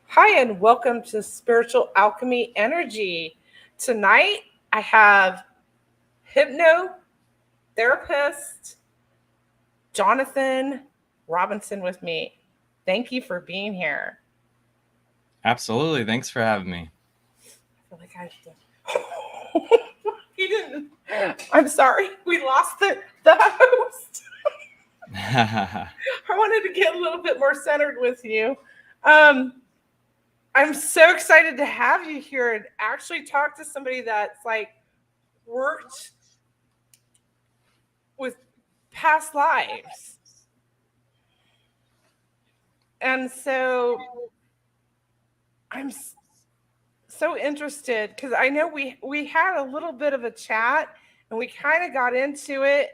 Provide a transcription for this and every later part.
Hi, and welcome to Spiritual Alchemy Energy. Tonight, I have hypnotherapist Jonathan Robinson with me. Thank you for being here. Absolutely. Thanks for having me. I feel like I have to. He didn't. I'm sorry. We lost the host. I wanted to get a little bit more centered with you. Um, I'm so excited to have you here and actually talk to somebody that's like worked with past lives. And so I'm so interested because I know we had a little bit of a chat and we kind of got into it.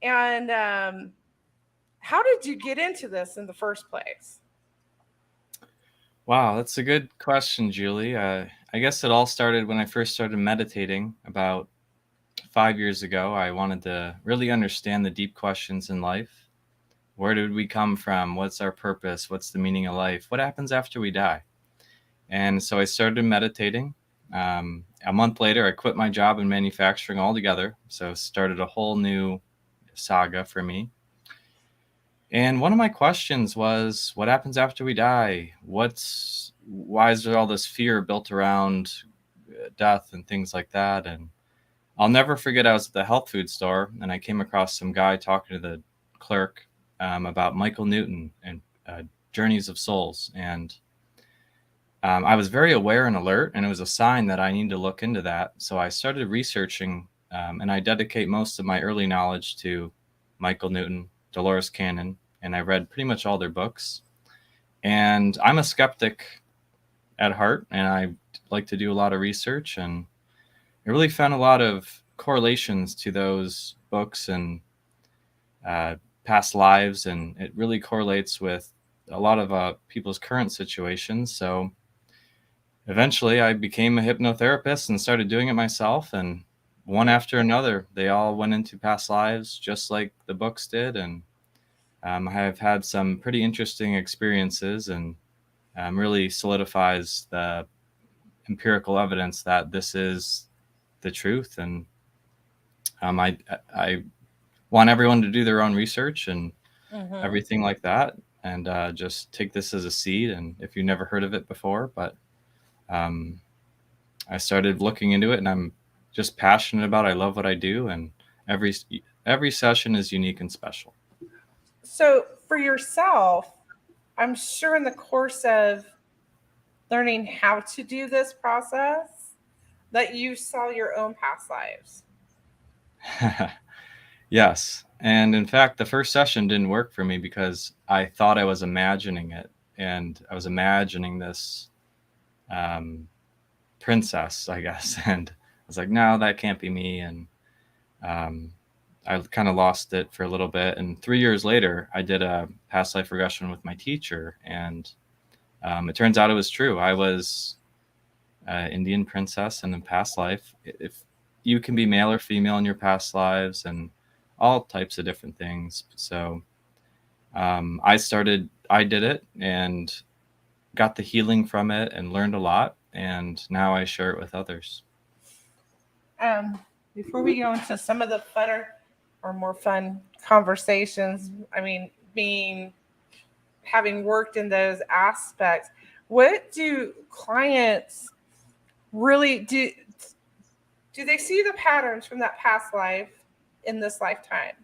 And how did you get into this in the first place? Wow, that's a good question, Julie. I guess it all started when I first started meditating about 5 years ago. I wanted to really understand the deep questions in life. Where did we come from? What's our purpose? What's the meaning of life? What happens after we die? And so I started meditating. A month later, I quit my job in manufacturing altogether. So started a whole new saga for me. And one of my questions was, what happens after we die? Why is there all this fear built around death and things like that? And I'll never forget, I was at the health food store and I came across some guy talking to the clerk about Michael Newton and Journeys of Souls. And I was very aware and alert, and it was a sign that I needed to look into that. So I started researching, and I dedicate most of my early knowledge to Michael Newton, Dolores Cannon, and I read pretty much all their books. And I'm a skeptic at heart, and I like to do a lot of research, and I really found a lot of correlations to those books and past lives, and it really correlates with a lot of people's current situations. So eventually I became a hypnotherapist and started doing it myself, and one after another, they all went into past lives just like the books did. And I have had some pretty interesting experiences, and really solidifies the empirical evidence that this is the truth. And I want everyone to do their own research and everything like that, and just take this as a seed. And if you never heard of it before, but I started looking into it, and I'm just passionate about it. I love what I do, and every session is unique and special. So, for yourself, I'm sure in the course of learning how to do this process that you saw your own past lives. Yes. And in fact, the first session didn't work for me because I thought I was imagining it. And I was imagining this um, princess, I guess. And I was like, no, that can't be me. And um, I kind of lost it for a little bit. And 3 years later, I did a past life regression with my teacher. And it turns out it was true. I was Indian princess in a past life. If you can be male or female in your past lives, and all types of different things. So I did it and got the healing from it and learned a lot. And now I share it with others. Um, Before we go into some of the funner or more fun conversations, I mean, having worked in those aspects, what do clients really do? Do they see the patterns from that past life in this lifetime?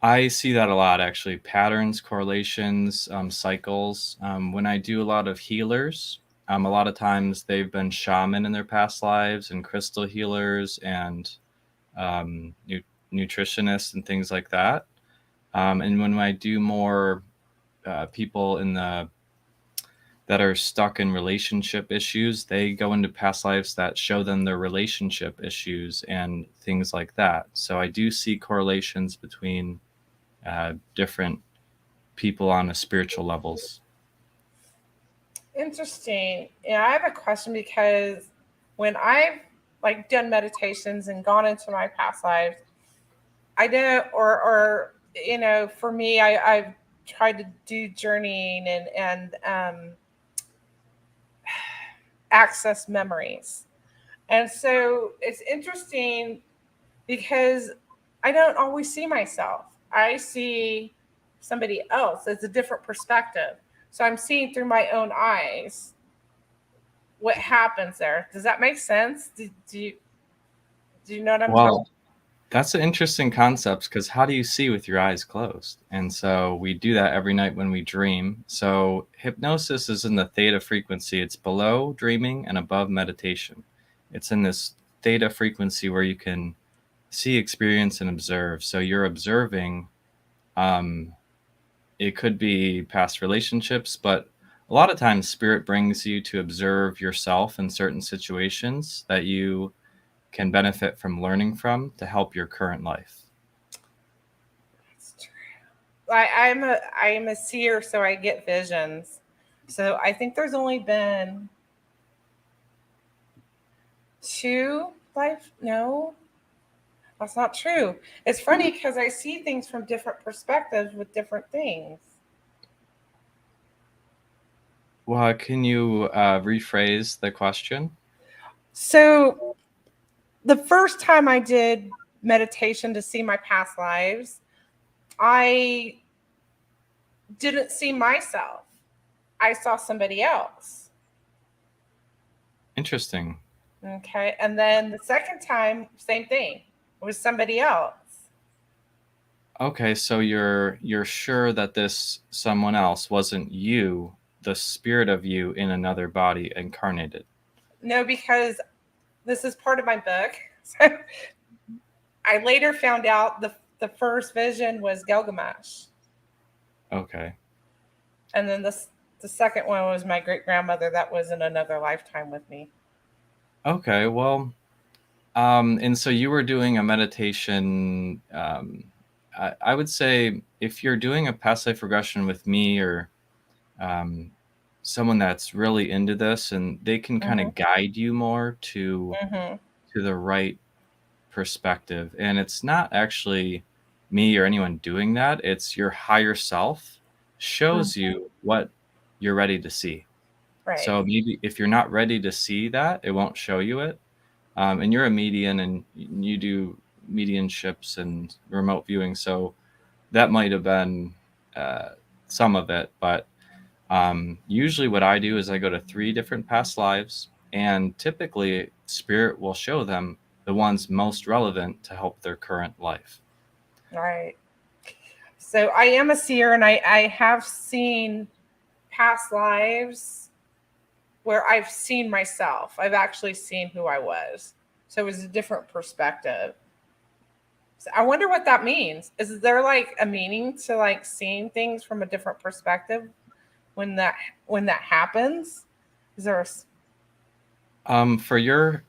I see that a lot, actually. Patterns, correlations, cycles. When I do a lot of healers, a lot of times they've been shaman in their past lives, and crystal healers, and um, nu- nutritionists and things like that. And when I do more people that are stuck in relationship issues, they go into past lives that show them their relationship issues and things like that. So I do see correlations between different people on a spiritual levels. Interesting. Yeah, I have a question because when I've like done meditations and gone into my past lives, I don't, or for me, I've tried to do journeying and access memories. And so it's interesting because I don't always see myself. I see somebody else. It's a different perspective. So I'm seeing through my own eyes what happens there. Does that make sense? Do you know what I'm talking Well, that's an interesting concept because how do you see with your eyes closed? And so we do that every night when we dream. So hypnosis is in the theta frequency. It's below dreaming and above meditation. It's in this theta frequency where you can see, experience, and observe. So you're observing. It could be past relationships, but a lot of times spirit brings you to observe yourself in certain situations that you can benefit from learning from to help your current life. That's true. I'm a seer, so I get visions. So I think there's only been two life. No, that's not true. It's funny because I see things from different perspectives with different things. Well, can you rephrase the question? So the first time I did meditation to see my past lives, I didn't see myself. I saw somebody else. Interesting. Okay. And then the second time, same thing. It was somebody else. Okay, so you're sure that this someone else wasn't you, the spirit of you in another body incarnated. No, because this is part of my book. So I later found out the first vision was Gilgamesh. Okay. And then the second one was my great grandmother that was in another lifetime with me. Okay, well, and so you were doing a meditation. I would say if you're doing a past life regression with me or um, someone that's really into this, and they can kind Mm-hmm. of guide you more Mm-hmm. to the right perspective. And it's not actually me or anyone doing that. It's your higher self shows Mm-hmm. you what you're ready to see. Right. So maybe if you're not ready to see that, it won't show you it. And you're a median and you do medianships and remote viewing. So that might have been uh, some of it. But usually what I do is I go to 3 different past lives, and typically spirit will show them the ones most relevant to help their current life. Right. So I am a seer and I have seen past lives where I've seen myself. I've actually seen who I was. So it was a different perspective. So I wonder what that means. Is there like a meaning to like seeing things from a different perspective when that happens? Is there For your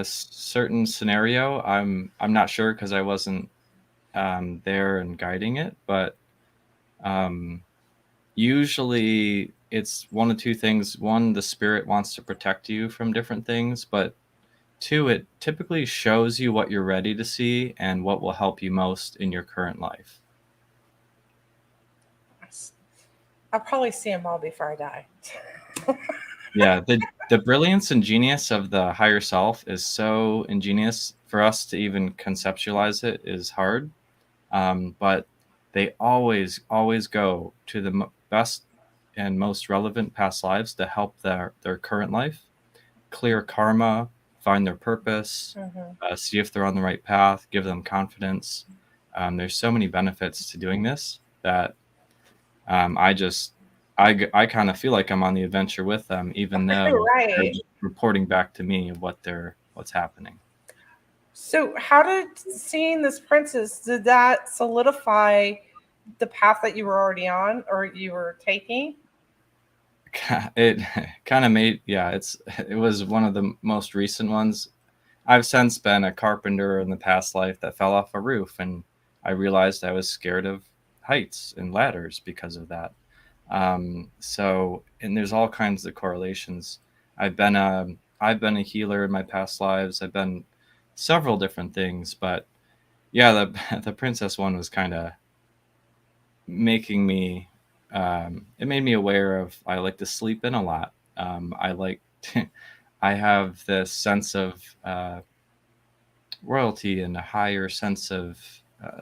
certain scenario, I'm not sure because I wasn't there and guiding it, but um, usually it's one of two things. One, the spirit wants to protect you from different things, but two, it typically shows you what you're ready to see and what will help you most in your current life. I'll probably see them all before I die. Yeah, the brilliance and genius of the higher self is so ingenious. For us to even conceptualize it is hard, but they always go to the best and most relevant past lives to help their current life clear karma, find their purpose, Mm-hmm. see if they're on the right path, give them confidence. There's so many benefits to doing this that I just I kind of feel like I'm on the adventure with them, even though they're Right. just reporting back to me what's happening. So, how did seeing this princess, did that solidify the path that you were already on or you were taking? It kind of made it was one of the most recent ones. I've since been a carpenter in the past life that fell off a roof, and I realized I was scared of heights and ladders because of that. And there's all kinds of correlations. I've been a I've been a healer in my past lives. I've been several different things, but yeah, the the princess one was kind of making me, it made me aware of, I like to sleep in a lot. I like to, I have this sense of royalty and a higher sense of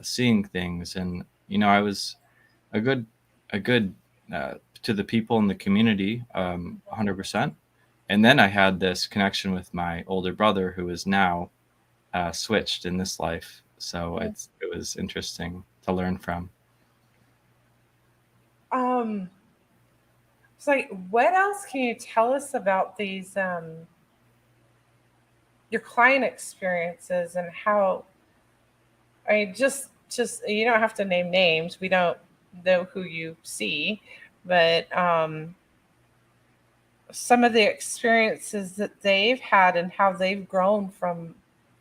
seeing things. And, I was a good, a good to the people in the community, 100%. And then I had this connection with my older brother who is now switched in this life. So it was interesting to learn from. So what else can you tell us about these your client experiences and how, I mean, just you don't have to name names. We don't know who you see, but some of the experiences that they've had and how they've grown from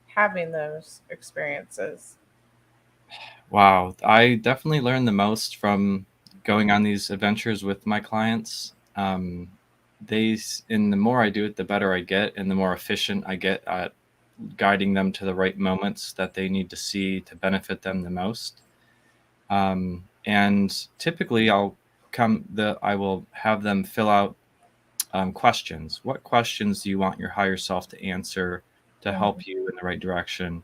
having those experiences. Wow, I definitely learned the most from going on these adventures with my clients. And the more I do it, the better I get, and the more efficient I get at guiding them to the right moments that they need to see to benefit them the most. And typically, I will have them fill out questions. What questions do you want your higher self to answer to help you in the right direction?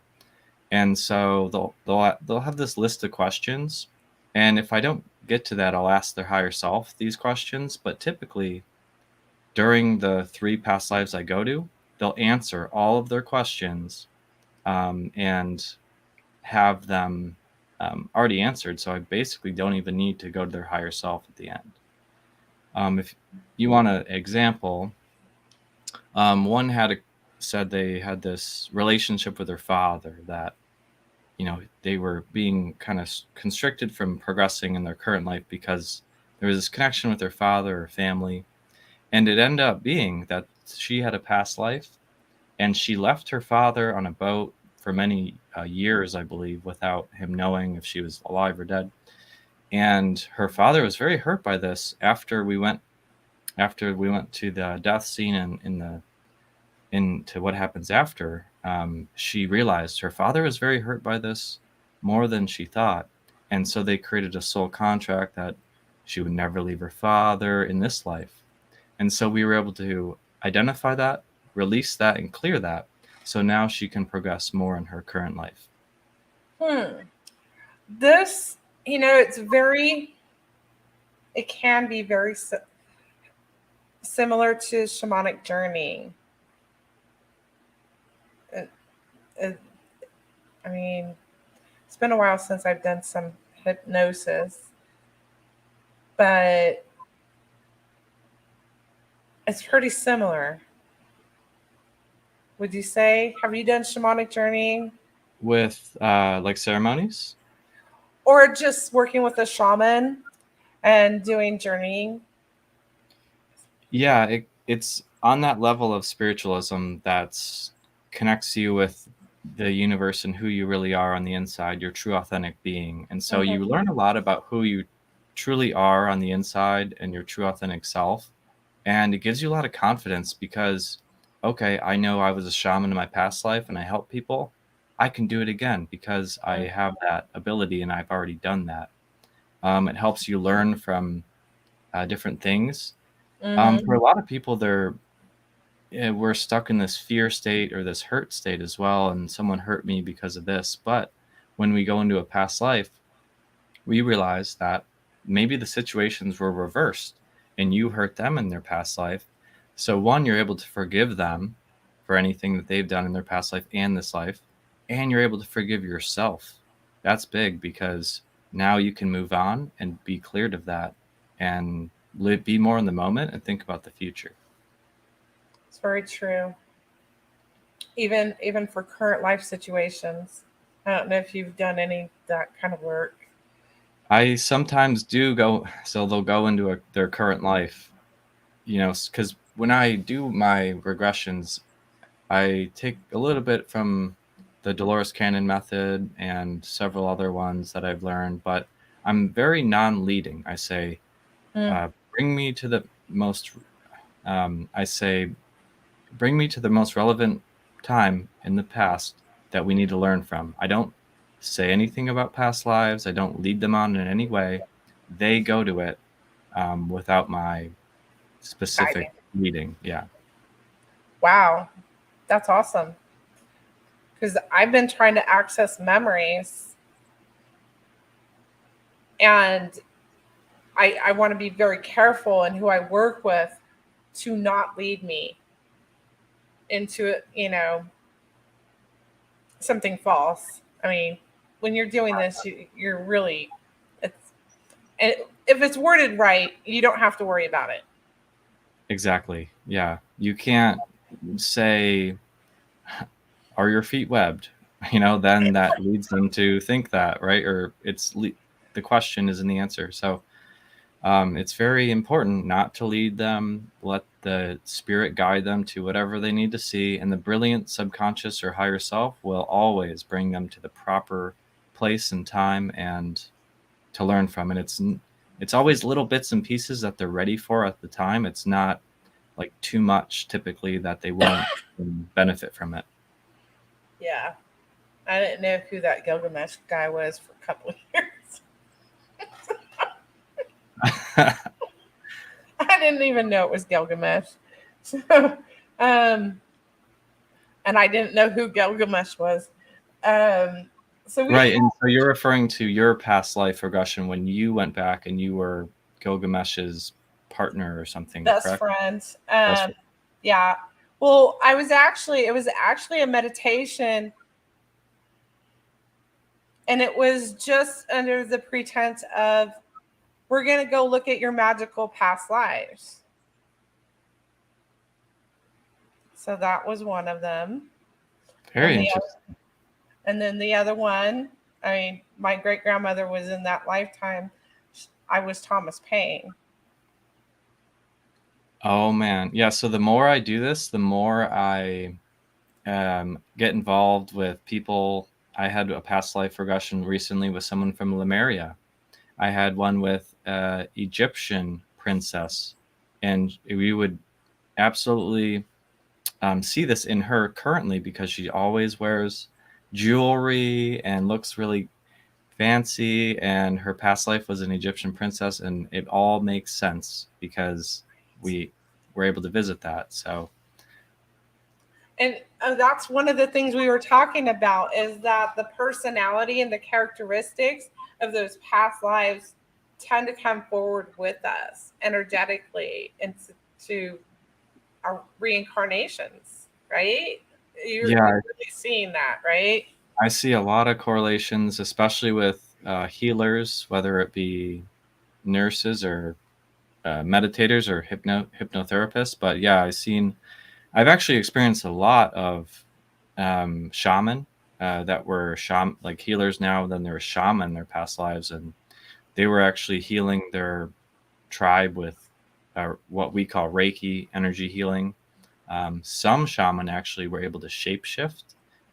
And so they'll have this list of questions, and if I don't get to that, I'll ask their higher self these questions. But typically, during the 3 past lives I go to, they'll answer all of their questions, and have them already answered. So I basically don't even need to go to their higher self at the end. If you want an example, one said they had this relationship with their father that they were being kind of constricted from progressing in their current life because there was this connection with their father or family. And it ended up being that she had a past life, and she left her father on a boat for many years, I believe, without him knowing if she was alive or dead. And her father was very hurt by this. After we went to the death scene and into what happens after, she realized her father was very hurt by this, more than she thought. And so they created a soul contract that she would never leave her father in this life. And so we were able to identify that, release that, and clear that. So now she can progress more in her current life. This, it can be very similar to shamanic journeying. I mean, it's been a while since I've done some hypnosis, but it's pretty similar. Would you say? Have you done shamanic journeying? With like ceremonies? Or just working with a shaman and doing journeying? Yeah, it's on that level of spiritualism that connects you with the universe and who you really are on the inside, your true authentic being. And so you learn a lot about who you truly are on the inside and your true authentic self. And it gives you a lot of confidence because, okay, I know I was a shaman in my past life and I help people. I can do it again because I have that ability and I've already done that. It helps you learn from different things. For a lot of people, we're stuck in this fear state or this hurt state as well, and someone hurt me because of this. But when we go into a past life, we realize that maybe the situations were reversed and you hurt them in their past life. So one, you're able to forgive them for anything that they've done in their past life and this life, and you're able to forgive yourself. That's big because now you can move on and be cleared of that and be more in the moment and think about the future. It's very true. Even for current life situations. I don't know if you've done any of that kind of work. I sometimes do go, so they'll go into their current life, because when I do my regressions, I take a little bit from the Dolores Cannon method and several other ones that I've learned, but I'm very non-leading. I say, bring me to the most, I say, bring me to the most relevant time in the past that we need to learn from. I don't say anything about past lives. I don't lead them on in any way. they go to it without my specific Guiding. reading. Yeah. Wow, that's awesome. Because I've been trying to access memories, and I want to be very careful in who I work with to not lead me into something false. I mean, when you're doing this, you're really, it's, and if it's worded right, you don't have to worry about it. Exactly. Yeah. You can't say, are your feet webbed? Then that leads them to think that, right? Or the question isn't the answer. So it's very important not to lead them. Let the spirit guide them to whatever they need to see. And the brilliant subconscious or higher self will always bring them to the proper place and time and to learn from. And it's always little bits and pieces that they're ready for at the time. It's not like too much typically that they won't benefit from it. Yeah. I didn't know who that Gilgamesh guy was for a couple of years. I didn't even know it was Gilgamesh. So, and I didn't know who Gilgamesh was. Right. And so you're referring to your past life regression when you went back and you were Gilgamesh's partner or something, best correct? friend. Best friend. Yeah. Well, it was actually a meditation, and it was just under the pretense of, we're going to go look at your magical past lives. So that was one of them. Very interesting. And then the other one, I mean, my great grandmother was in that lifetime. I was Thomas Paine. Oh man. Yeah. So the more I do this, the more I get involved with people. I had a past life regression recently with someone from Lemuria. I had one with Egyptian princess, and we would absolutely see this in her currently because she always wears jewelry and looks really fancy, and her past life was an Egyptian princess, and it all makes sense because we were able to visit that. So And that's one of the things we were talking about, is that the personality and the characteristics of those past lives tend to come forward with us energetically into our reincarnations, right? You're really seeing that, right? I see a lot of correlations, especially with healers, whether it be nurses or meditators or hypnotherapists. But yeah, I've actually experienced a lot of shaman that were like healers now. Then they were shaman in their past lives, and they were actually healing their tribe with what we call Reiki energy healing. Some shaman actually were able to shapeshift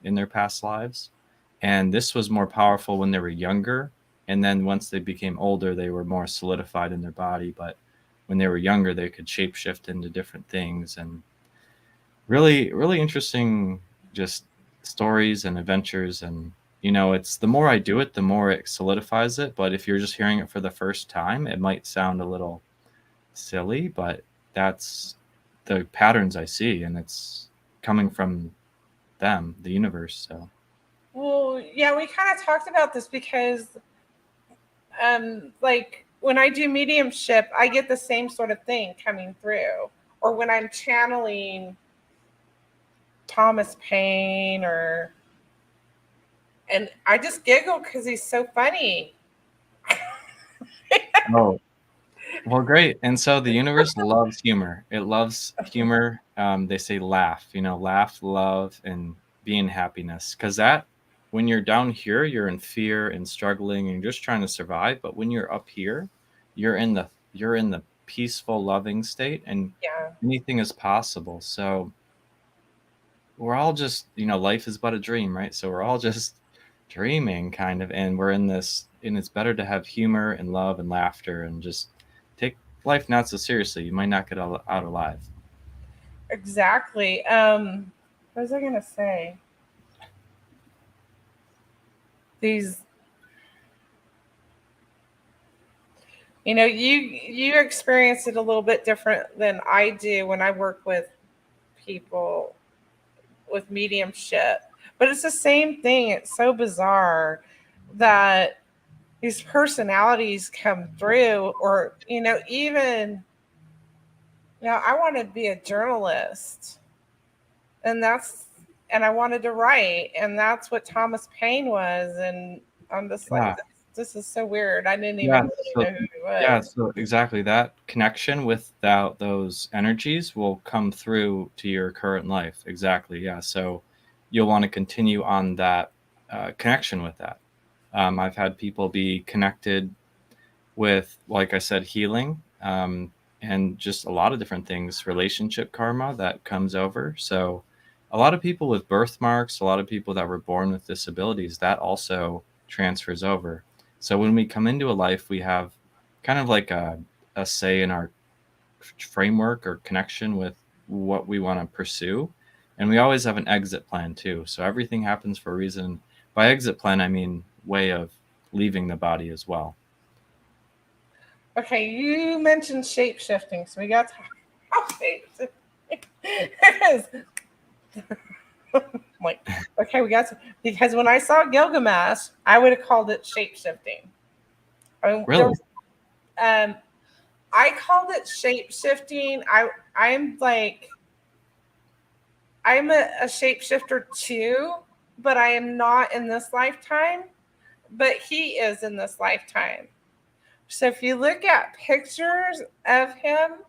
in their past lives, and this was more powerful when they were younger. And then once they became older, they were more solidified in their body. But when they were younger, they could shapeshift into different things, and really, really interesting, just stories and adventures. And it's the more I do it, the more it solidifies it. But if you're just hearing it for the first time, it might sound a little silly, but that's the patterns I see, and it's coming from them, the universe. So Well, yeah, we kind of talked about this because like when I do mediumship, I get the same sort of thing coming through. Or when I'm channeling Thomas Paine, and I just giggle because he's so funny. oh, well, great. And so the universe loves humor. It loves humor. They say laugh, laugh, love, and be in happiness. Because when you're down here, you're in fear and struggling and just trying to survive. But when you're up here, you're in the peaceful, loving state, and anything is possible. So we're all just, life is but a dream, right? So we're all just dreaming kind of, and we're in this, and it's better to have humor and love and laughter and just take life not so seriously. You might not get out alive. Exactly. What was I going to say? These, You know, you experience it a little bit different than I do when I work with people with mediumship. But it's the same thing. It's so bizarre that these personalities come through, or, you know, even, you know, I want to be a journalist, and I wanted to write, and that's what Thomas Paine was. And I'm just like, Yeah. this is so weird. I didn't even Yeah. really So, know who he yeah. was. So exactly that connection without those energies will come through to your current life. Exactly. Yeah. So you'll want to continue on that connection with that. I've had people be connected with, like I said, healing, and just a lot of different things, relationship karma that comes over. So a lot of people with birthmarks, a lot of people that were born with disabilities, that also transfers over. So when we come into a life, we have kind of like a say in our framework or connection with what we want to pursue. And we always have an exit plan too. So everything happens for a reason. By exit plan, I mean way of leaving the body as well. Okay, you mentioned shape shifting, so we got to shape shifting. Like, okay, we got to, because when I saw Gilgamesh, I would have called it shape shifting. I mean, there Really? was, I called it shape shifting. I'm like, I'm a shapeshifter too, but I am not in this lifetime. But he is in this lifetime. So if you look at pictures of him,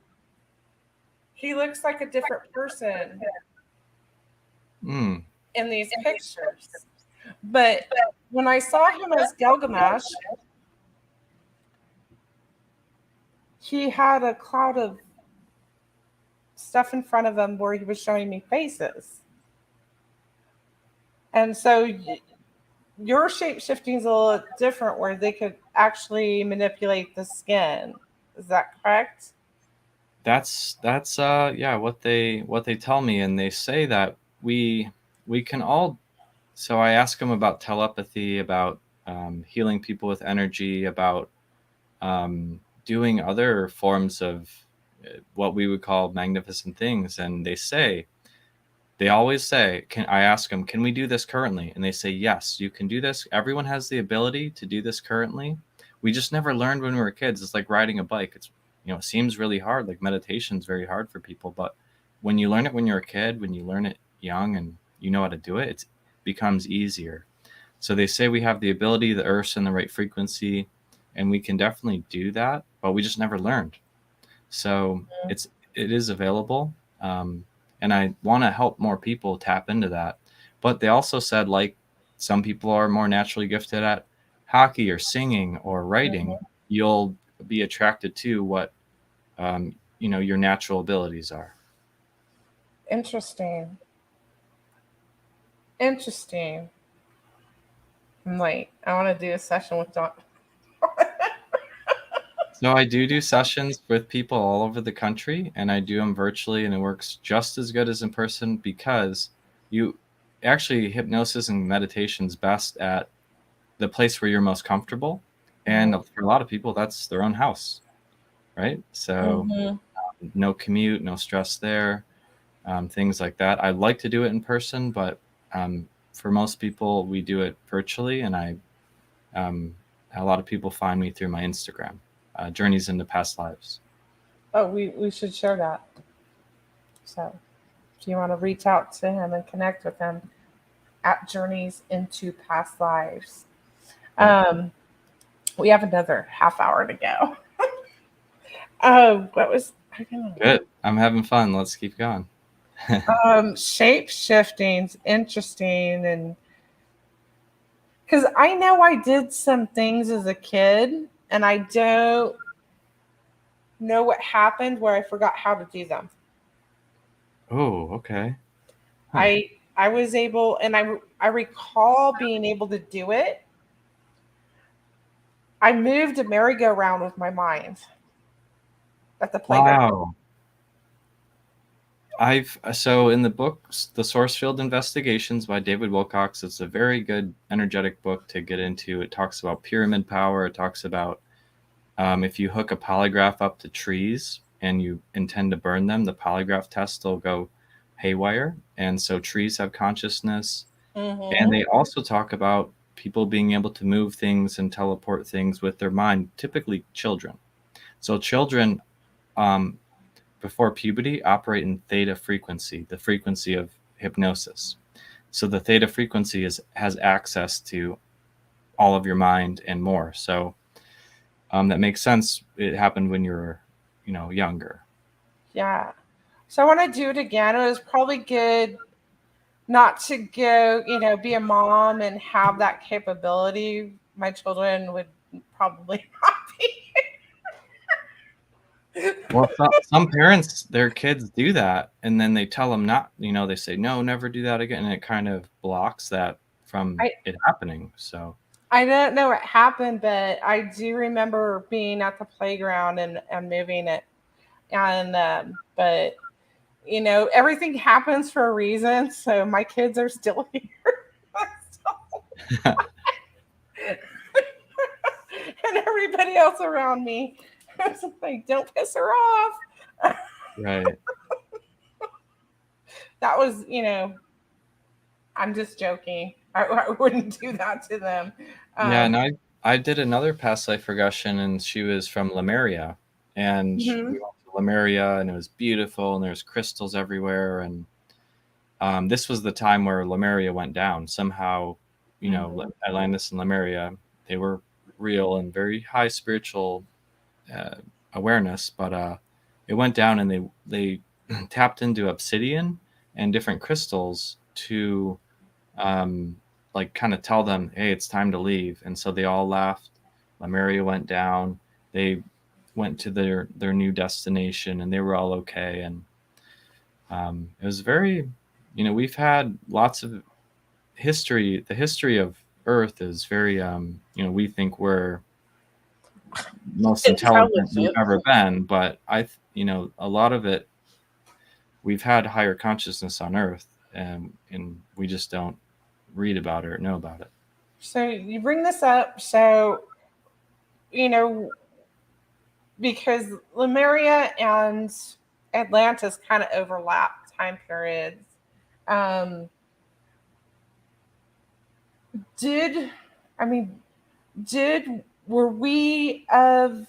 he looks like a different person Mm. in these pictures. But when I saw him as Gilgamesh, he had a cloud of stuff in front of him where he was showing me faces. And so your shape shifting is a little different, where they could actually manipulate the skin. Is that correct? That's yeah, what they tell me, and they say that we can all. So I ask them about telepathy, about healing people with energy, about doing other forms of what we would call magnificent things, and they always say, can I ask them, can we do this currently? And they say, yes, you can do this. Everyone has the ability to do this currently. We just never learned when we were kids. It's like riding a bike. It's, it seems really hard. Like meditation is very hard for people, but when you learn it when you're a kid, when you learn it young and you know how to do it, it becomes easier. So they say we have the ability, the earth's in the right frequency, and we can definitely do that, but we just never learned. So it is available, and I want to help more people tap into that. But they also said, like, some people are more naturally gifted at hockey or singing or writing. You'll be attracted to what your natural abilities are. Interesting. Interesting. I'm like, I want to do a session with Don. So I do sessions with people all over the country, and I do them virtually, and it works just as good as in person, because you actually, hypnosis and meditation is best at the place where you're most comfortable. And for a lot of people, that's their own house, right? So Mm-hmm. no commute, no stress there, things like that. I like to do it in person, but for most people, we do it virtually. And a lot of people find me through my Instagram, Journeys into Past Lives. Oh, we should share that. So if you want to reach out to him and connect with him, at Journeys into Past Lives. Yeah. We have another half hour to go. What was I gonna? Good. I'm having fun. Let's keep going. Shape shifting's interesting, and because I know I did some things as a kid, and I don't know what happened where I forgot how to do them. Oh, okay. Huh. I was able, and I recall being able to do it. I moved a merry-go-round with my mind at the playground. Wow. So in the book, The Source Field Investigations by David Wilcox, it's a very good energetic book to get into. It talks about pyramid power. It talks about If you hook a polygraph up to trees and you intend to burn them, the polygraph test will go haywire. And so trees have consciousness. And they also talk about people being able to move things and teleport things with their mind, typically children. So children, before puberty, operate in theta frequency, the frequency of hypnosis. So the theta frequency has access to all of your mind and more. So that makes sense. It happened when you were, younger. Yeah. So I want to do it again. It was probably good not to go, be a mom and have that capability. My children would probably not be. Well, some parents, their kids do that, and then they tell them not, they say, no, never do that again. And it kind of blocks that from it happening. So I don't know what happened, but I do remember being at the playground and moving it. And, but, everything happens for a reason. So my kids are still here. And everybody else around me. I was like, don't piss her off. Right. That was, I'm just joking. I wouldn't do that to them. Yeah, and I did another past life regression, and she was from Lemuria, and we went to Lemuria, and it was beautiful, and there's crystals everywhere, and this was the time where Lemuria went down. Somehow, Atlantis and Lemuria, they were real and very high spiritual awareness, but it went down, and they tapped into obsidian and different crystals to kind of tell them, hey, it's time to leave. And so they all left. Lemuria went down. They went to their new destination, and they were all okay. And it was very, we've had lots of history. The history of Earth is very, we think we're most intelligent we've ever been, but a lot of it, we've had higher consciousness on Earth, and we just don't read about it or know about it. So you bring this up, so because Lemuria and Atlantis kind of overlap time periods. Were we of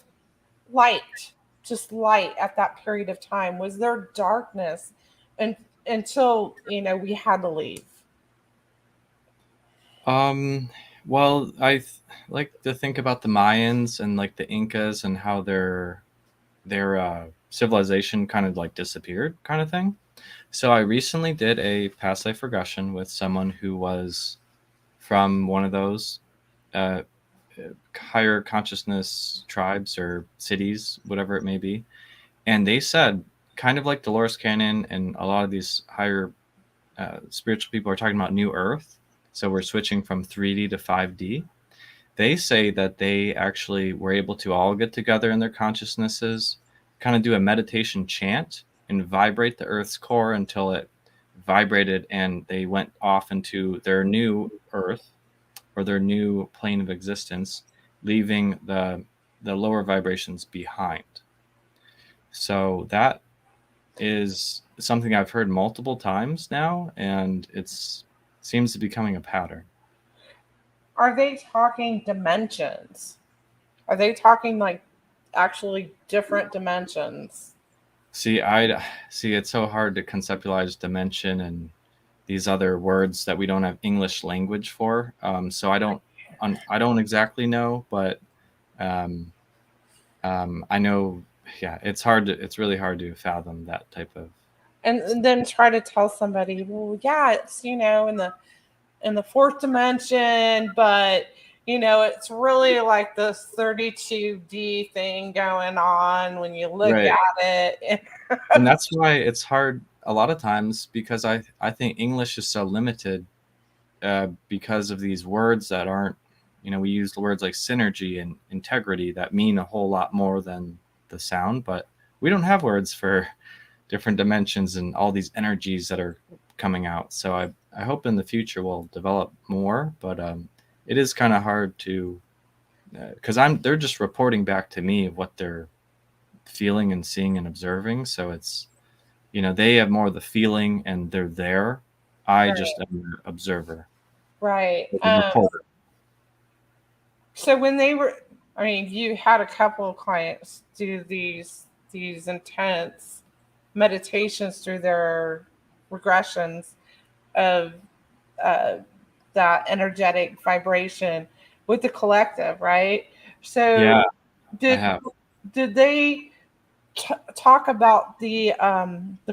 light, just light at that period of time? Was there darkness until we had to leave? Well, I like to think about the Mayans and like the Incas and how their civilization kind of like disappeared, kind of thing. So I recently did a past life regression with someone who was from one of those higher consciousness tribes or cities, whatever it may be, and they said, kind of like Dolores Cannon and a lot of these higher spiritual people are talking about New Earth. So we're switching from 3D to 5D. They say that they actually were able to all get together in their consciousnesses, kind of do a meditation chant and vibrate the Earth's core until it vibrated, and they went off into their new Earth or their new plane of existence, leaving the lower vibrations behind. So that is something I've heard multiple times now, and it's seems to be becoming a pattern. Are they talking dimensions? Are they talking like actually different dimensions? See, it's so hard to conceptualize dimension and these other words that we don't have English language for. So I don't exactly know, but I know, yeah, it's really hard to fathom that type of. And then try to tell somebody, well, yeah, it's in the fourth dimension, but it's really like this 32D thing going on when you look at it. And that's why it's hard a lot of times, because I think English is so limited because of these words that aren't, we use words like synergy and integrity that mean a whole lot more than the sound, but we don't have words for different dimensions and all these energies that are coming out. So I hope in the future we'll develop more, but it is kind of hard to because they're just reporting back to me what they're feeling and seeing and observing. So it's, they have more of the feeling and they're there. I Right. just am an observer, Right. a reporter. So when you had a couple of clients do these intense meditations through their regressions of uh, that energetic vibration with the collective, right? So Yeah, I did have. did they talk about the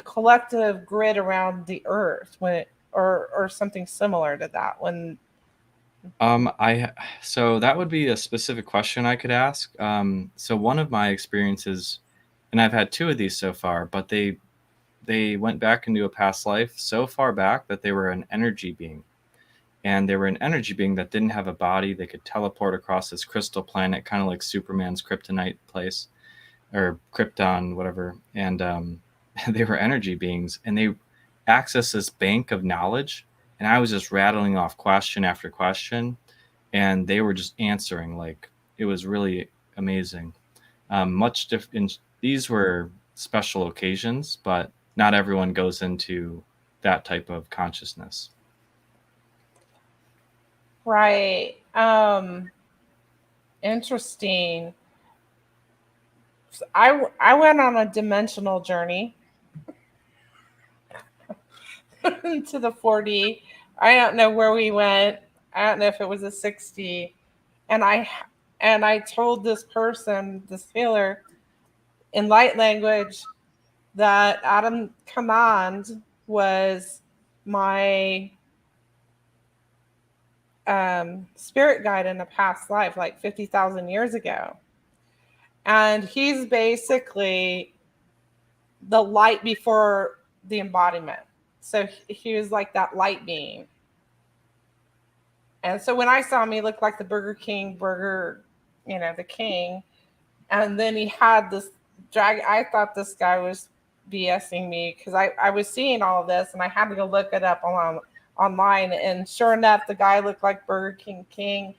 collective grid around the earth or something similar to that when? So that would be a specific question I could ask. So one of my experiences, and I've had two of these so far, but they went back into a past life so far back that they were an energy being. And they were an energy being that didn't have a body. They could teleport across this crystal planet, kind of like Superman's kryptonite place, or Krypton, whatever. And they were energy beings, and they accessed this bank of knowledge. And I was just rattling off question after question, and they were just answering. Like, it was really amazing. Much different. These were special occasions, but not everyone goes into that type of consciousness. Right. Interesting. I went on a dimensional journey to the 4D. I don't know where we went. I don't know if it was a 60. And I told this person, this healer, in light language that Adam Command was my spirit guide in a past life, like 50,000 years ago. And he's basically the light before the embodiment. So he was like that light being. And so when I saw him, he looked like the Burger King burger, the king. And then he had this drag. I thought this guy was BSing me because I was seeing all of this and I had to go look it up online. And sure enough, the guy looked like Burger King King.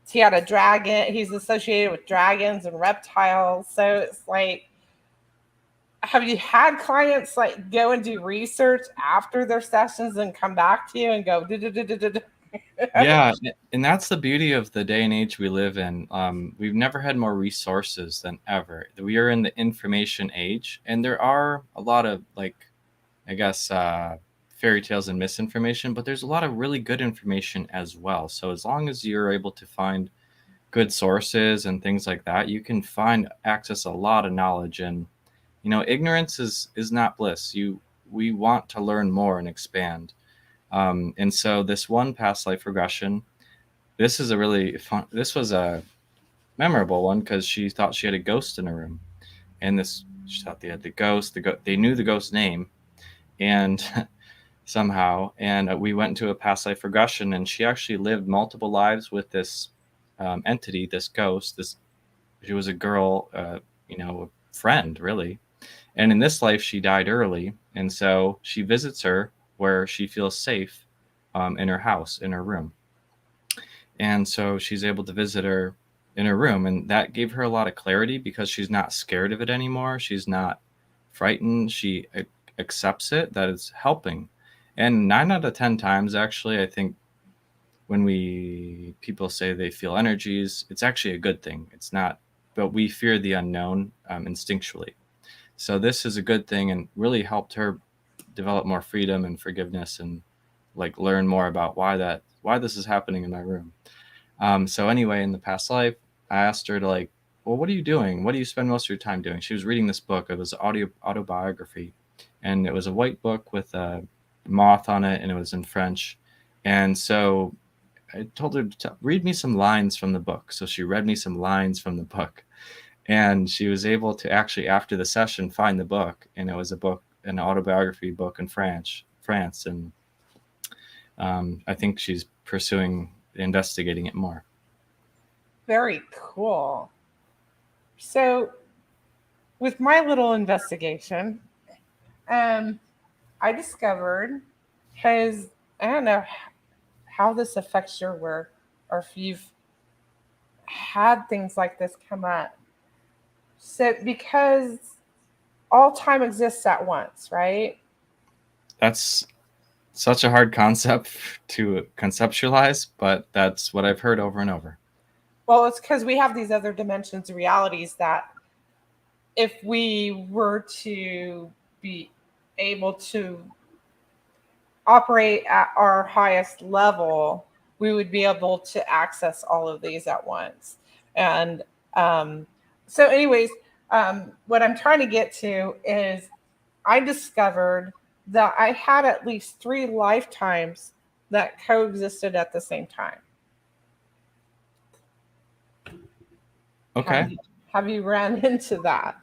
He had a dragon. He's associated with dragons and reptiles. So it's like, have you had clients like go and do research after their sessions and come back to you and go, Yeah, and that's the beauty of the day and age we live in. We've never had more resources than ever. We are in the information age, and there are a lot of, like, I guess, fairy tales and misinformation, but there's a lot of really good information as well. So as long as you're able to find good sources and things like that, you can access a lot of knowledge. And ignorance is not bliss. We want to learn more and expand. And so this one past life regression, this is a really fun. This was a memorable one because she thought she had a ghost in her room, and she thought they had the ghost. They knew the ghost's name, and somehow, and we went into a past life regression, and she actually lived multiple lives with this entity, this ghost. She was a girl, a friend, really. And in this life, she died early, and so she visits her where she feels safe, in her house, in her room. And so she's able to visit her in her room, and that gave her a lot of clarity because she's not scared of it anymore. She's not frightened. She accepts it, that it's helping. And 9 out of 10 times, actually, I think when people say they feel energies, it's actually a good thing. It's not, but we fear the unknown instinctually. So this is a good thing and really helped her develop more freedom and forgiveness and like learn more about why this is happening in my room. So anyway, in the past life, I asked her to well, what are you doing? What do you spend most of your time doing? She was reading this book. It was an autobiography, and it was a white book with a moth on it, and it was in French. And so I told her to read me some lines from the book. So she read me some lines from the book, and she was able to actually, after the session, find the book. And it was an autobiography book in France. And I think she's investigating it more. Very cool. So with my little investigation, I discovered, because I don't know how this affects your work or if you've had things like this come up. So, because all time exists at once, right? That's such a hard concept to conceptualize, but that's what I've heard over and over. Well, it's because we have these other dimensions of realities that if we were to be able to operate at our highest level, we would be able to access all of these at once. And so, anyways, what I'm trying to get to is I discovered that I had at least 3 lifetimes that coexisted at the same time. Okay. Have you ran into that?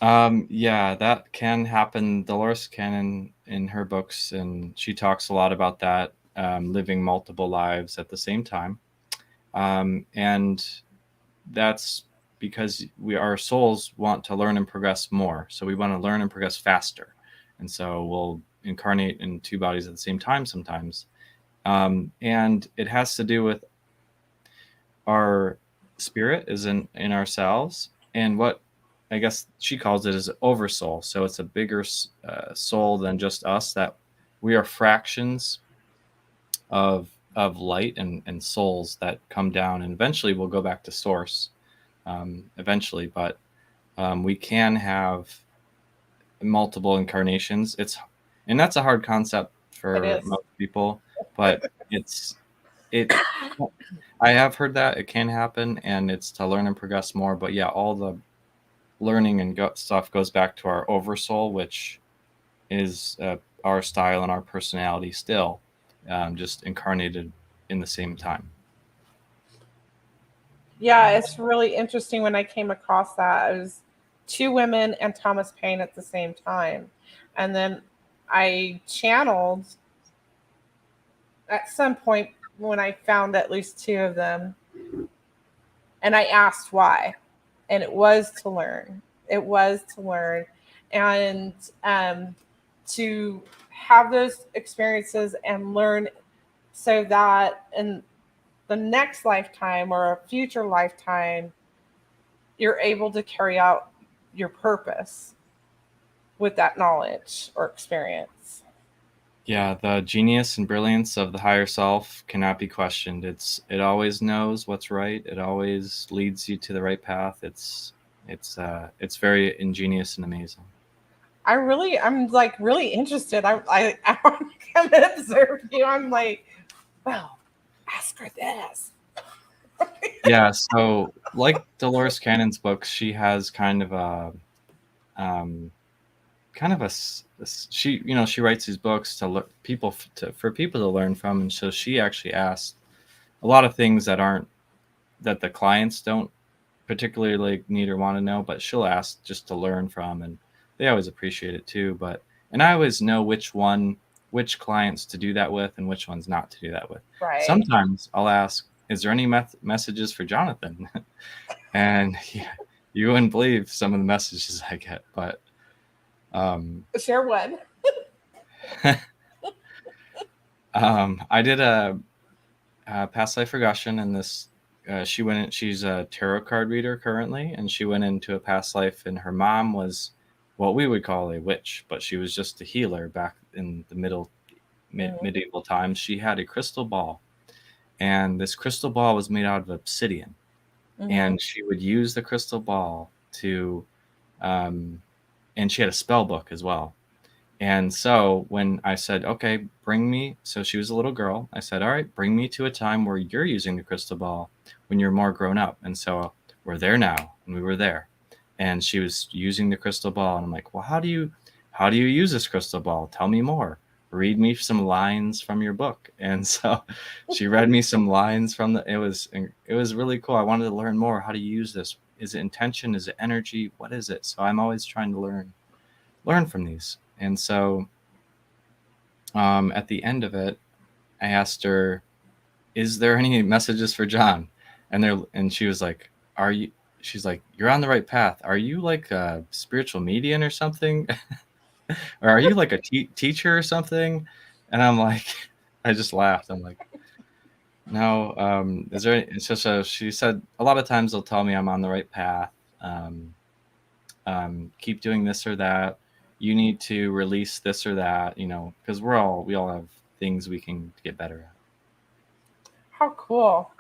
Yeah, that can happen. Dolores Cannon in her books, and she talks a lot about that, living multiple lives at the same time. And that's because our souls want to learn and progress more. So we want to learn and progress faster. And so we'll incarnate in 2 bodies at the same time sometimes. And it has to do with our spirit is in ourselves, and what I guess she calls it is oversoul. So it's a bigger soul than just us, that we are fractions of light and souls that come down, and eventually we'll go back to source eventually. But we can have multiple incarnations. And that's a hard concept for most people, but I have heard that it can happen, and it's to learn and progress more. But yeah, all the learning and stuff goes back to our oversoul, which is our style and our personality still, just incarnated in the same time. Yeah, it's really interesting when I came across that. It was 2 women and Thomas Paine at the same time. And then I channeled at some point when I found at least 2 of them. And I asked why. And it was to learn. It was to learn. And to have those experiences and learn so that in the next lifetime or a future lifetime, you're able to carry out your purpose with that knowledge or experience. Yeah, the genius and brilliance of the higher self cannot be questioned. It always knows what's right. It always leads you to the right path. It's very ingenious and amazing. I'm like really interested. I want to come and observe you. I'm like, well, ask her this. Yeah, so like Dolores Cannon's books, she has kind of a she she writes these books to for people to learn from, and so she actually asked a lot of things that the clients don't particularly need or want to know, but she'll ask just to learn from, and they always appreciate it too. And I always know which clients to do that with and which ones not to do that with. Right. Sometimes I'll ask, is there any messages for Jonathan? And you wouldn't believe some of the messages I get, but share one. I did a past life regression, and this she's a tarot card reader currently, and she went into a past life, and her mom was what we would call a witch, but she was just a healer back in the medieval times. She had a crystal ball, and this crystal ball was made out of obsidian. And she would use the crystal ball to and she had a spell book as well. And so when I said, okay, so she was a little girl. I said, all right, bring me to a time where you're using the crystal ball when you're more grown up. And so we're there now, and we were there. And she was using the crystal ball. And I'm like, well, how do you use this crystal ball? Tell me more. Read me some lines from your book. And so she read me some lines from it was really cool. I wanted to learn more. How to use this? Is it intention? Is it energy? What is it? So I'm always trying to learn from these. And so at the end of it, I asked her, is there any messages for John? And she was like, she's like, you're on the right path. Are you like a spiritual medium or something? Or are you like a teacher or something? And I'm like, I just laughed. I'm like, Now, is there? It's just she said a lot of times they'll tell me I'm on the right path. Um, Keep doing this or that. You need to release this or that. Because we all have things we can get better at. How cool.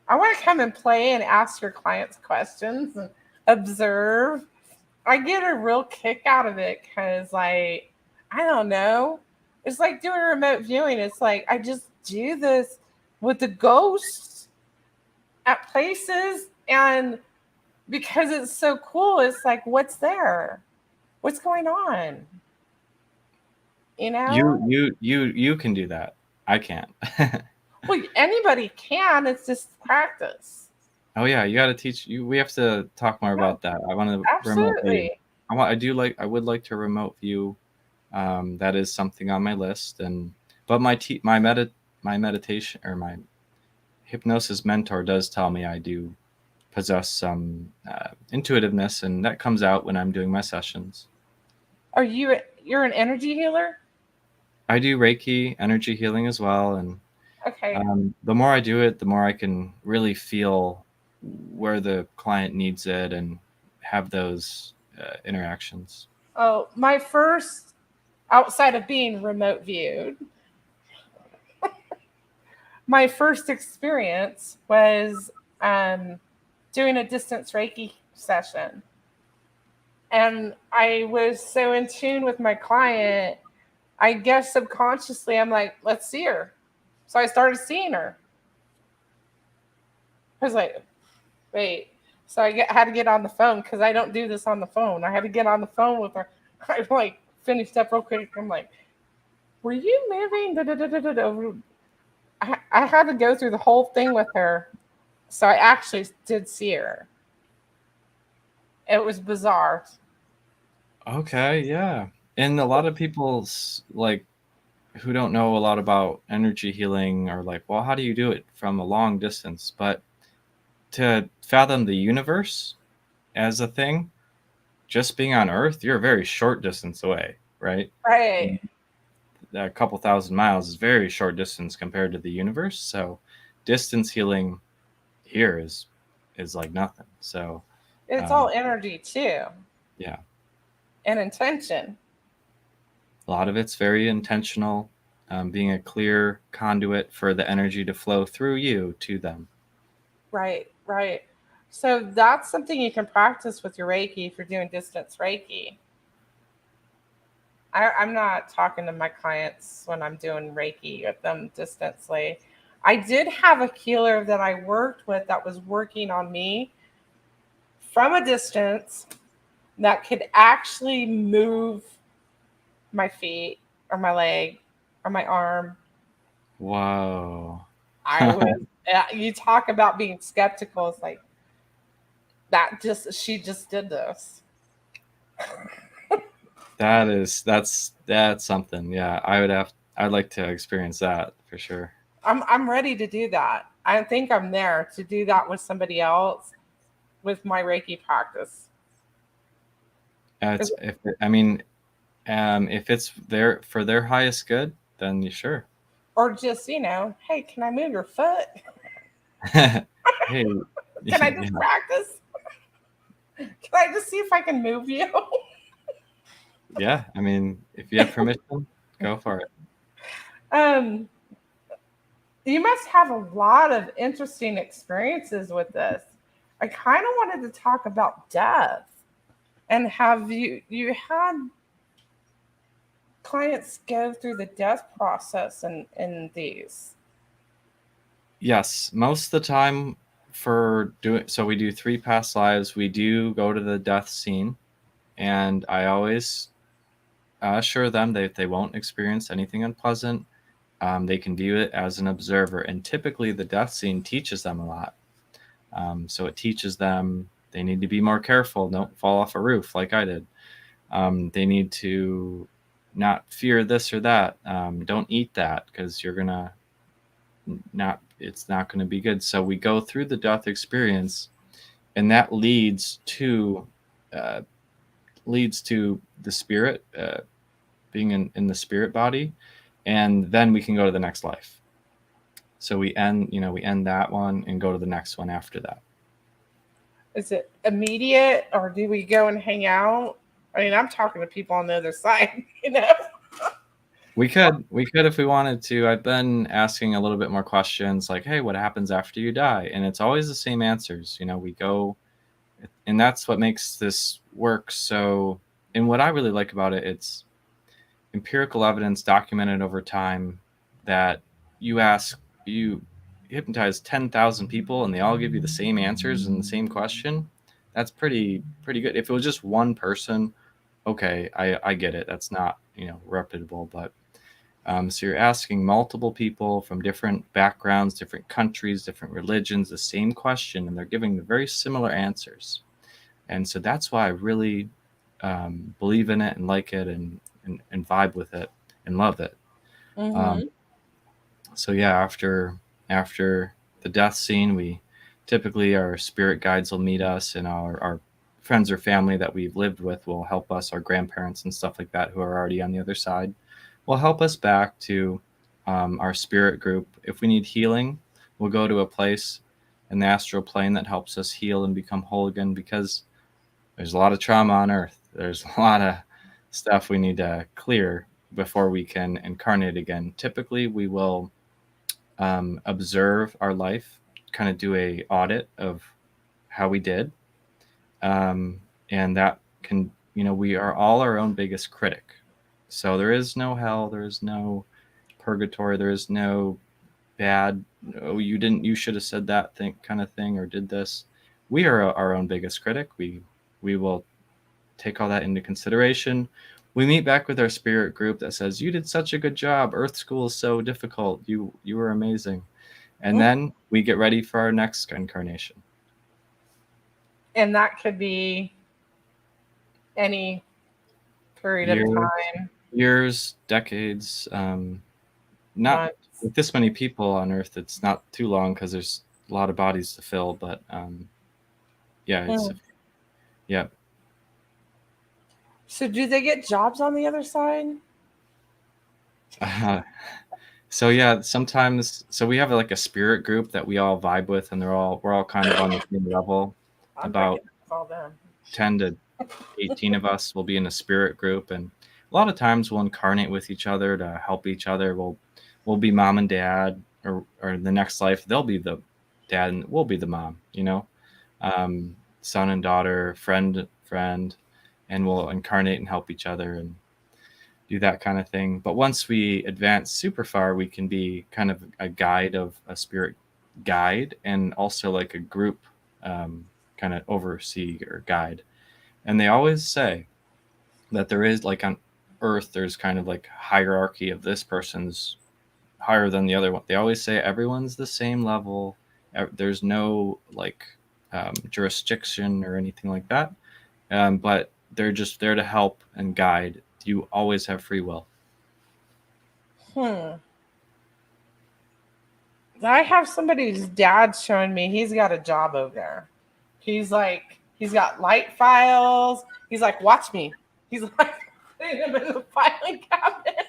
I want to come and play and ask your clients questions and observe. I get a real kick out of it because, like, I don't know. It's like doing remote viewing. It's like I just do this with the ghosts at places, and because it's so cool, it's like, what's there? What's going on? You know? You can do that. I can't. Well, anybody can. It's just practice. Oh yeah, you got to teach you. We have to talk more Yeah, about that. I want to remote view. absolutely. I would like to remote view. That is something on my list. But my meditation or my hypnosis mentor does tell me I do possess some intuitiveness, and that comes out when I'm doing my sessions. You're an energy healer? I do Reiki, energy healing as well, and Okay. the more I do it, the more I can really feel where the client needs it and have those interactions. Oh, my first, outside of being remote viewed, my first experience was um, doing a distance Reiki session. And I was so in tune with my client, I guess subconsciously, I'm like, let's see her. So I started seeing her. I was like, wait. So had to get on the phone because I don't do this on the phone. I had to get on the phone with her. I like finished up real quick. I'm like, were you moving? Da, da, da, da, da, da. I had to go through the whole thing with her. So I actually did see her. It was bizarre. Okay, yeah. And a lot of people like who don't know a lot about energy healing are like, well, how do you do it from a long distance? But to fathom the universe as a thing, just being on Earth, you're a very short distance away, right? Right. A couple thousand miles is very short distance compared to the universe. So distance healing here is like nothing. So It's all energy too, yeah, and intention. a lot of it's very intentional, being a clear conduit for the energy to flow through you to them. Right, right. So that's something you can practice with your Reiki if you're doing distance Reiki. I'm not talking to my clients when I'm doing Reiki with them distantly. I did have a healer that I worked with that was working on me from a distance that could actually move my feet or my leg or my arm. Whoa. I was, you talk about being skeptical. It's like, she just did this. That's something. Yeah, I'd like to experience that for sure. I'm ready to do that. I think I'm there to do that with somebody else with my Reiki practice. It's if I mean, if it's there for their highest good, then you sure. Or just, hey, can I move your foot? Hey, Can I just practice? Can I just see if I can move you? yeah. I mean, if you have permission, go for it. um, you must have a lot of interesting experiences with this. I kind of wanted to talk about death. And have you had clients go through the death process in these? Yes, most of the time we do 3 past lives. We do go to the death scene, and I always assure them that they won't experience anything unpleasant. They can view it as an observer, and typically the death scene teaches them a lot. So it teaches them they need to be more careful, don't fall off a roof like I did. They need to not fear this or that. Don't eat that because you're gonna it's not going to be good. So we go through the death experience, and that leads to the spirit being in the spirit body, and then we can go to the next life. So we end that one and go to the next one after that. Is it immediate, or do we go and hang out? I mean, I'm talking to people on the other side, you know. We could if we wanted to. I've been asking a little bit more questions like, hey, what happens after you die? And it's always the same answers. We go, and that's what makes this work. So, and what I really like about it, it's empirical evidence documented over time that you hypnotize 10,000 people and they all give you the same answers and the same question. That's pretty good. If it was just one person, okay, I get it. That's not, reputable, but so you're asking multiple people from different backgrounds, different countries, different religions, the same question, and they're giving the very similar answers. And so that's why I really believe in it and like it and vibe with it and love it. Mm-hmm. So yeah, after the death scene, we typically, our spirit guides will meet us, and our friends or family that we've lived with will help us, our grandparents and stuff like that who are already on the other side will help us back to our spirit group. If we need healing, we'll go to a place in the astral plane that helps us heal and become whole again, because there's a lot of trauma on Earth. There's a lot of stuff we need to clear before we can incarnate again. Typically, we will observe our life, kind of do a audit of how we did. And that can, we are all our own biggest critic. So there is no hell, there is no purgatory, there is no bad, oh, you should have said that thing kind of thing, or did this. We are our own biggest critic. We will take all that into consideration. We meet back with our spirit group that says, you did such a good job. Earth school is so difficult. You were amazing. And then we get ready for our next incarnation. And that could be any period of time. Years, decades. Not with this many people on Earth. It's not too long because there's a lot of bodies to fill. But yeah. So do they get jobs on the other side? So yeah, sometimes. So we have like a spirit group that we all vibe with, and we're all kind of on the same level. About 10 to 18 of us will be in a spirit group, and a lot of times we'll incarnate with each other to help each other. We'll be mom and dad, or in the next life they'll be the dad and we'll be the mom. Son and daughter, friend, and we'll incarnate and help each other and do that kind of thing. But once we advance super far, we can be kind of a guide of a spirit guide, and also like a group kind of oversee or guide. And they always say that there is, like on Earth, there's kind of like hierarchy of this person's higher than the other one. They always say everyone's the same level. There's no like jurisdiction or anything like that. But they're just there to help and guide. You always have free will. I have somebody's dad showing me he's got a job over there. He's got light files. He's like, watch me. He's like putting them in the filing cabinet.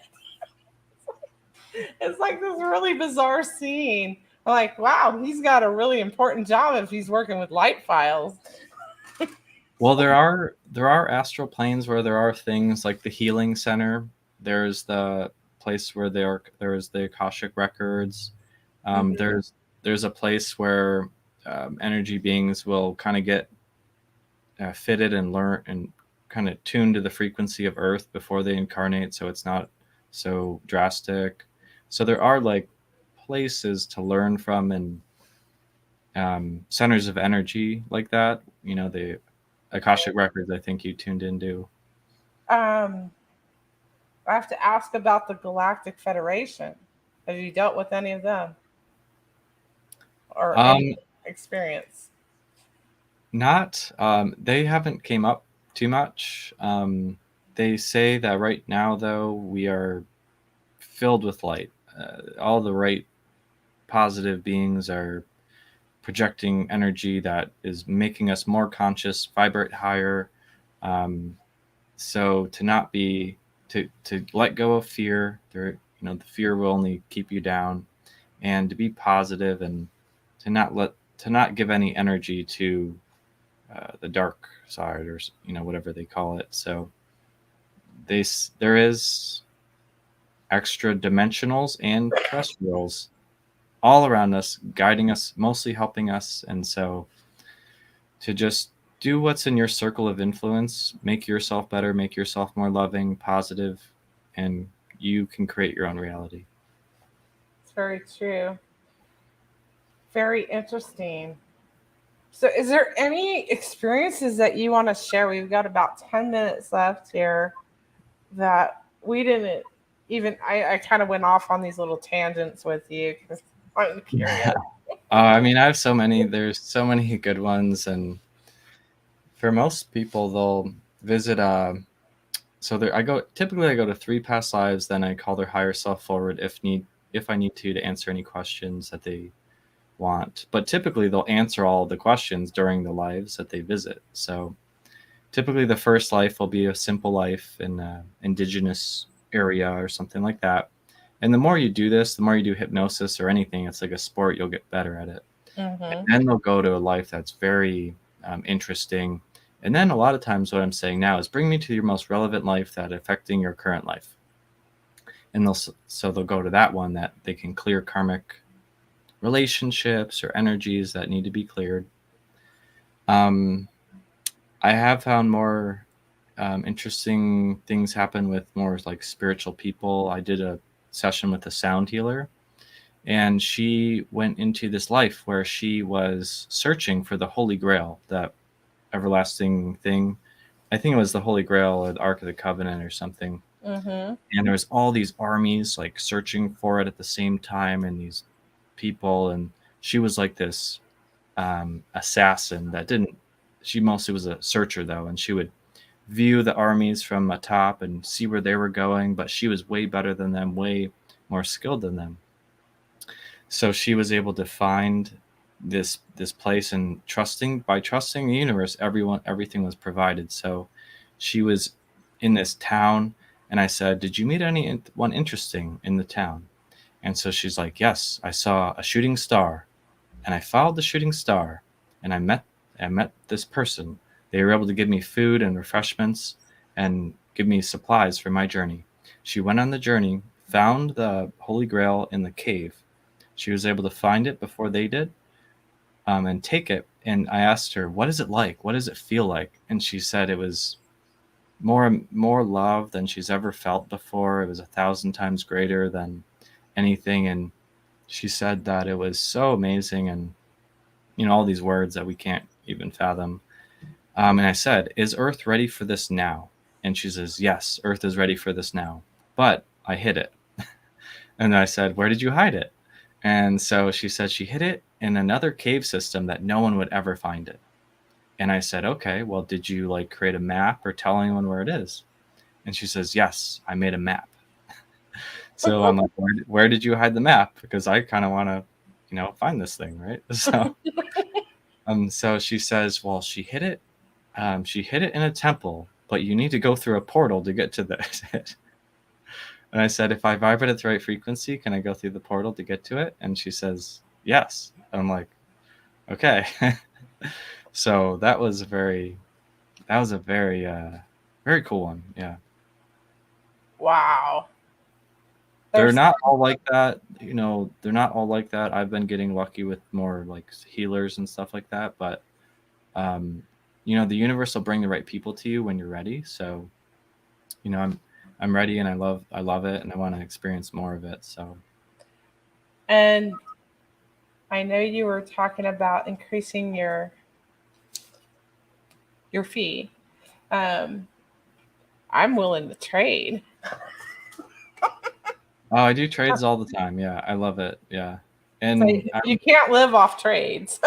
It's like this really bizarre scene. I'm like, wow, he's got a really important job if he's working with light files. Well, there are astral planes where there are things like the healing center. There's the place where there's the Akashic records. There's a place where energy beings will kind of get fitted and learn and kind of tuned to the frequency of Earth before they incarnate, so it's not so drastic. So there are like places to learn from, and centers of energy like that. The Akashic records, I think you tuned into. I have to ask about the Galactic Federation. Have you dealt with any of them? Or any experience? Not. They haven't came up too much. They say that right now, though, we are filled with light. All the right positive beings are projecting energy that is making us more conscious, vibrate higher. So to not be to let go of fear. The fear will only keep you down, and to be positive and to not give any energy to the dark side, or whatever they call it. So there is extra dimensionals and terrestrials all around us, guiding us, mostly helping us. And so to just do what's in your circle of influence, make yourself better, make yourself more loving, positive, and you can create your own reality. It's very true. Very interesting. So, is there any experiences that you want to share? We've got about 10 minutes left here that we didn't even, I kind of went off on these little tangents with you because I'm curious. I mean, I have so many. There's so many good ones, and for most people, they'll visit. So I go to 3 past lives, then I call their higher self forward if I need to answer any questions that they want. But typically, they'll answer all the questions during the lives that they visit. So typically, the first life will be a simple life in an indigenous area or something like that. And the more you do this, the more you do hypnosis or anything, it's like a sport, you'll get better at it. Mm-hmm. And then they'll go to a life that's very interesting. And then a lot of times what I'm saying now is bring me to your most relevant life that affecting your current life. And they'll go to that one that they can clear karmic relationships or energies that need to be cleared. I have found more interesting things happen with more like spiritual people. I did a session with a sound healer, and she went into this life where she was searching for the Holy Grail, that everlasting thing. I think it was the Holy Grail or the Ark of the Covenant or something. Mm-hmm. And there was all these armies like searching for it at the same time, and these people, and she was like this assassin that didn't. She mostly was a searcher though, and she would view the armies from atop and see where they were going, but she was way better than them, way more skilled than them. So she was able to find this place, and trusting the universe, everything was provided. So she was in this town, and I said, "Did you meet anyone interesting in the town?" And so she's like, "Yes, I saw a shooting star, and I followed the shooting star, and I met this person. They were able to give me food and refreshments and give me supplies for my journey." She went on the journey, found the Holy Grail in the cave. She was able to find it before they did, and take it. And I asked her, "What is it like? What does it feel like?" And she said it was more love than she's ever felt before. It was 1,000 times greater than anything. And she said that it was so amazing, and all these words that we can't even fathom. And I said, "Is Earth ready for this now?" And she says, "Yes, Earth is ready for this now, but I hid it." And I said, "Where did you hide it?" And so she said she hid it in another cave system that no one would ever find it. And I said, "Okay, well, did you like create a map or tell anyone where it is?" And she says, "Yes, I made a map." So I'm like, where did you hide the map? Because I kind of want to, find this thing, right? So she says, "Well, she hid it. She hid it in a temple, but you need to go through a portal to get to it." And I said, "If I vibrate at the right frequency, can I go through the portal to get to it?" And she says, "Yes." And I'm like, "Okay." So that was a very very cool one. Yeah. Wow. They're not all like that. They're not all like that. I've been getting lucky with more like healers and stuff like that. But, the universe will bring the right people to you when you're ready. So, I'm ready, and I love it, and I want to experience more of it. So. And I know you were talking about increasing your fee. I'm willing to trade. Oh, I do trades all the time. Yeah, I love it. Yeah, and so you can't live off trades.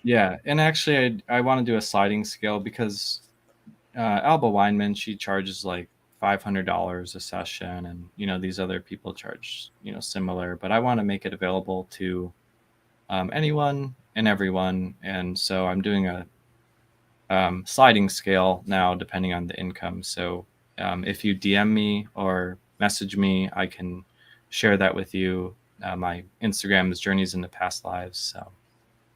Yeah, and actually, I want to do a sliding scale because Alba Weinman, she charges like $500 a session, and these other people charge similar. But I want to make it available to anyone and everyone, and so I'm doing a sliding scale now, depending on the income. So if you DM me or message me, I can share that with you. my Instagram is Journeys into Past Lives. So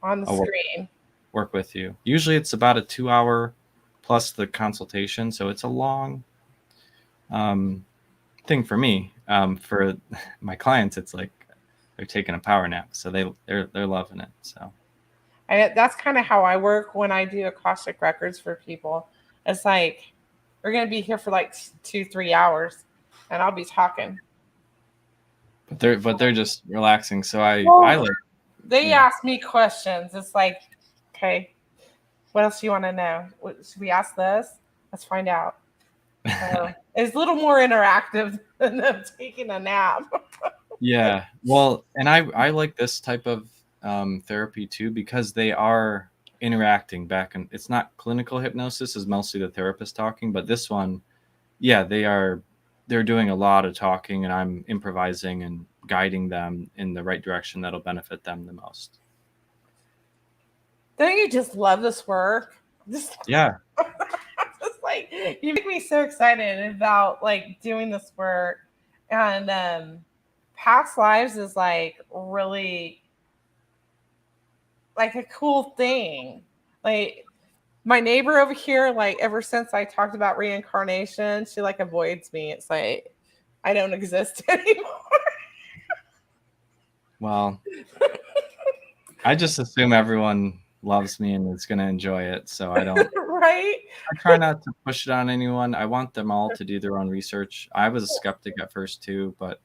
On the I'll screen. work with you. Usually it's about a 2-hour plus the consultation. So it's a long thing for me. For my clients, it's like they're taking a power nap. So they're loving it. So That's kind of how I work when I do Akashic Records for people. It's like, we're going to be here for like 2-3 hours and I'll be talking. but they're just relaxing. So I like. They ask me questions. It's like, okay, what else do you want to know? Should we ask this? Let's find out. It's a little more interactive than them taking a nap. Yeah. Well, and I like this type of therapy too, because they are interacting back, and it's not clinical hypnosis, is mostly the therapist talking, but this one, yeah, they're doing a lot of talking, and I'm improvising and guiding them in the right direction that'll benefit them the most. Don't you just love this work? Yeah. Just like, you make me so excited about like doing this work. And past lives is like really like a cool thing. Like my neighbor over here, like ever since I talked about reincarnation, she like avoids me. It's like I don't exist anymore. Well, I just assume everyone loves me and is going to enjoy it, so I don't. Right? I try not to push it on anyone. I want them all to do their own research. I was a skeptic at first too, but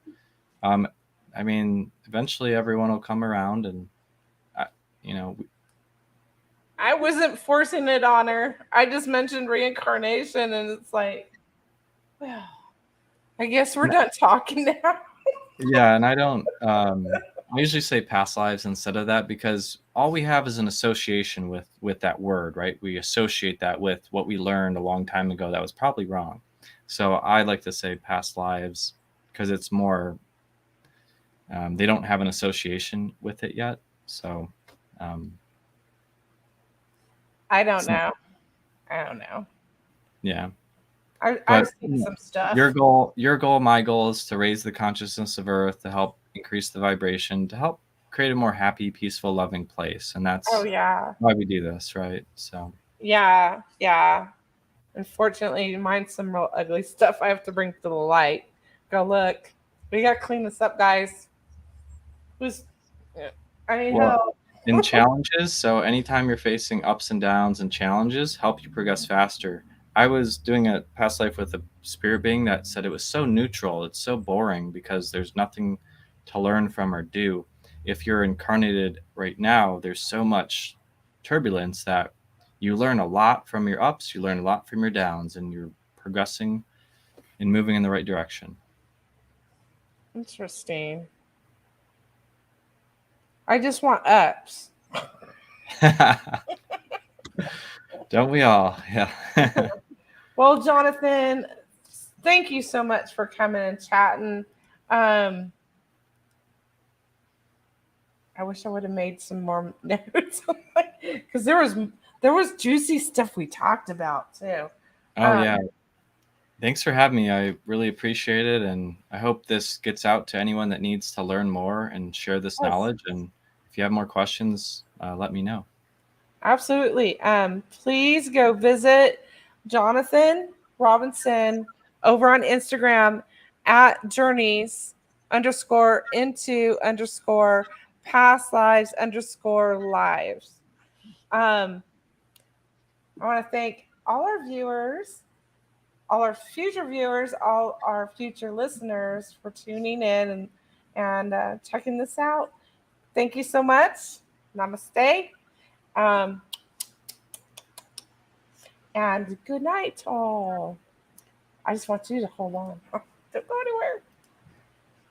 I mean, eventually everyone will come around, and you know, I wasn't forcing it on her. I just mentioned reincarnation, and it's like, well, I guess we're done talking now. yeah, and I don't. I usually say past lives instead of that, because all we have is an association with that word, right? We associate that with what we learned a long time ago that was probably wrong. So I like to say past lives because it's more. They don't have an association with it yet, so. I don't know. Yeah. I've seen some stuff. Your goal, my goal is to raise the consciousness of Earth, to help increase the vibration, to help create a more happy, peaceful, loving place. And that's yeah. why we do this, right? So Yeah. Unfortunately, mine's some real ugly stuff I have to bring to the light. Go look. We gotta clean this up, guys. I need help. In challenges, so anytime you're facing ups and downs and challenges, help you progress faster. I was doing a past life with a spirit being that said it was so neutral, it's so boring because there's nothing to learn from or do. If you're incarnated right now, there's so much turbulence that you learn a lot from your ups, you learn a lot from your downs, and you're progressing and moving in the right direction. Interesting. I just want ups. Don't we all? Yeah. Well, Jonathan, thank you so much for coming and chatting. I wish I would have made some more notes because there was juicy stuff we talked about too. Oh yeah. Thanks for having me. I really appreciate it, and I hope this gets out to anyone that needs to learn more and share this knowledge. And if you have more questions, let me know. Absolutely. Please go visit Jonathan Robinson over on Instagram at journeys_into_past lives_lives. I want to thank all our viewers, all our future viewers, all our future listeners for tuning in and checking this out. Thank you so much. Namaste. And good night, all. I just want you to hold on. Don't go anywhere.